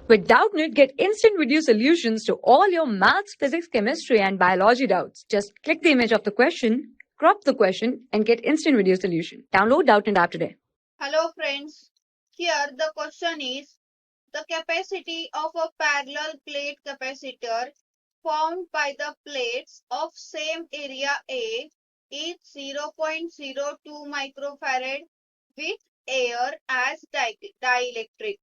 With Doubtnut, get instant video solutions to all your maths, physics, chemistry, and biology doubts. Just click the image of the question, crop the question, and get instant video solution. Download Doubtnut app today. Hello friends, here the question is, the capacity of a parallel plate capacitor formed by the plates of same area A is 0.02 microfarad with air as dielectric.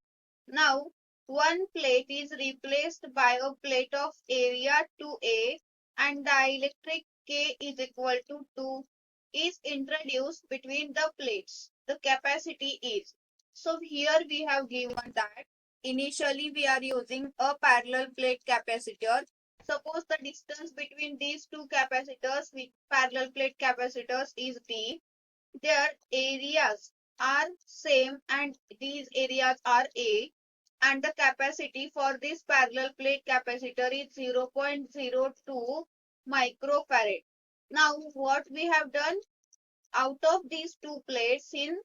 Now, one plate is replaced by a plate of area 2A and dielectric K is equal to 2 is introduced between the plates. The capacity is. So here we have given that initially we are using a parallel plate capacitor. Suppose the distance between these two capacitors with parallel plate capacitors is D. Their areas are same and these areas are A, and the capacity for this parallel plate capacitor is 0.02 microfarad. Now what we have done, out of these two plates in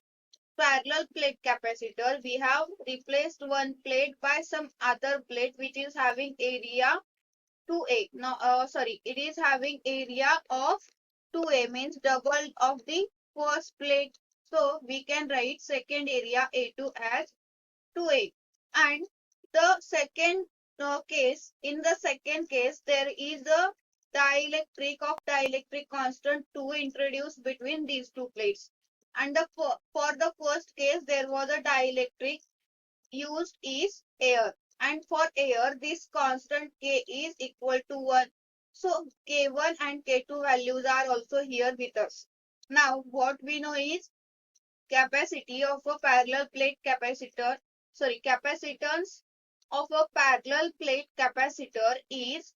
parallel plate capacitor, we have replaced one plate by some other plate which is having area 2A. Now, it is having area of 2A, means double of the first plate. So we can write second area A2 as 2A. And the second case, in the second case, there is a dielectric constant 2 introduced between these two plates. And for the first case, there was a dielectric used is air. And for air, this constant K is equal to 1. So K1 and K2 values are also here with us. Now, what we know is capacity of a parallel plate capacitor, capacitance of a parallel plate capacitor is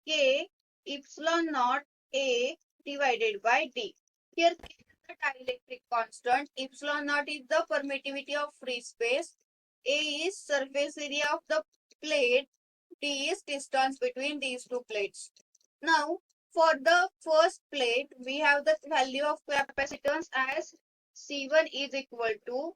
K epsilon naught A divided by D. Here K is the dielectric constant, epsilon naught is the permittivity of free space, A is surface area of the plate, D is distance between these two plates. Now, for the first plate, we have the value of capacitance as C1 is equal to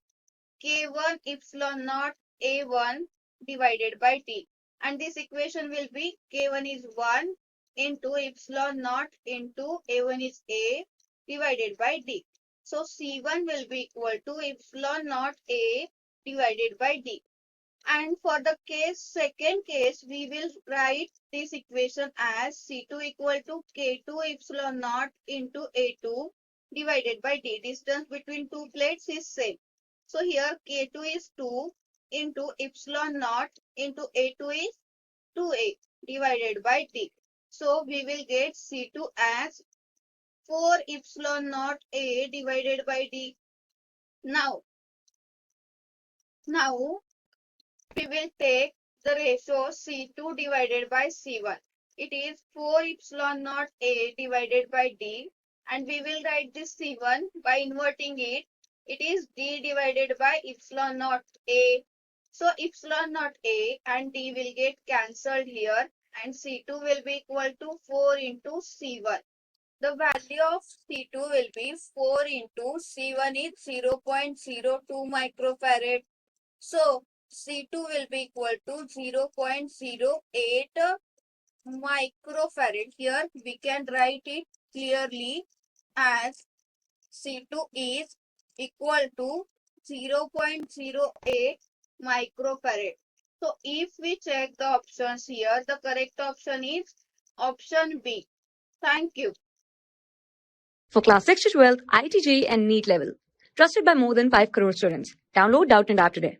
K1 epsilon naught A1 divided by D. And this equation will be K1 is 1 into epsilon naught into A1 is A divided by D. So C1 will be equal to epsilon naught A divided by D. And for the second case, we will write this equation as C2 equal to K2 epsilon naught into A2 divided by D. Distance between two plates is same. So here K2 is 2 into epsilon naught into A2 is 2A divided by D. So we will get C2 as 4 epsilon naught A divided by D. Now we will take the ratio C2 divided by C1. It is 4 epsilon naught A divided by D, and we will write this C1 by inverting it. It is D divided by epsilon naught A. So epsilon naught A and D will get cancelled here, and C2 will be equal to 4 into C1. The value of C2 will be 4 into C1 is 0.02 microfarad. So C2 will be equal to 0.08 microfarad. Here we can write it clearly as C2 is equal to 0.08 microfarad. So if we check the options here, the correct option is option B. Thank you. For class 6 to 12, IIT JEE and NEET level. Trusted by more than 5 crore students. Download Doubtnut app today.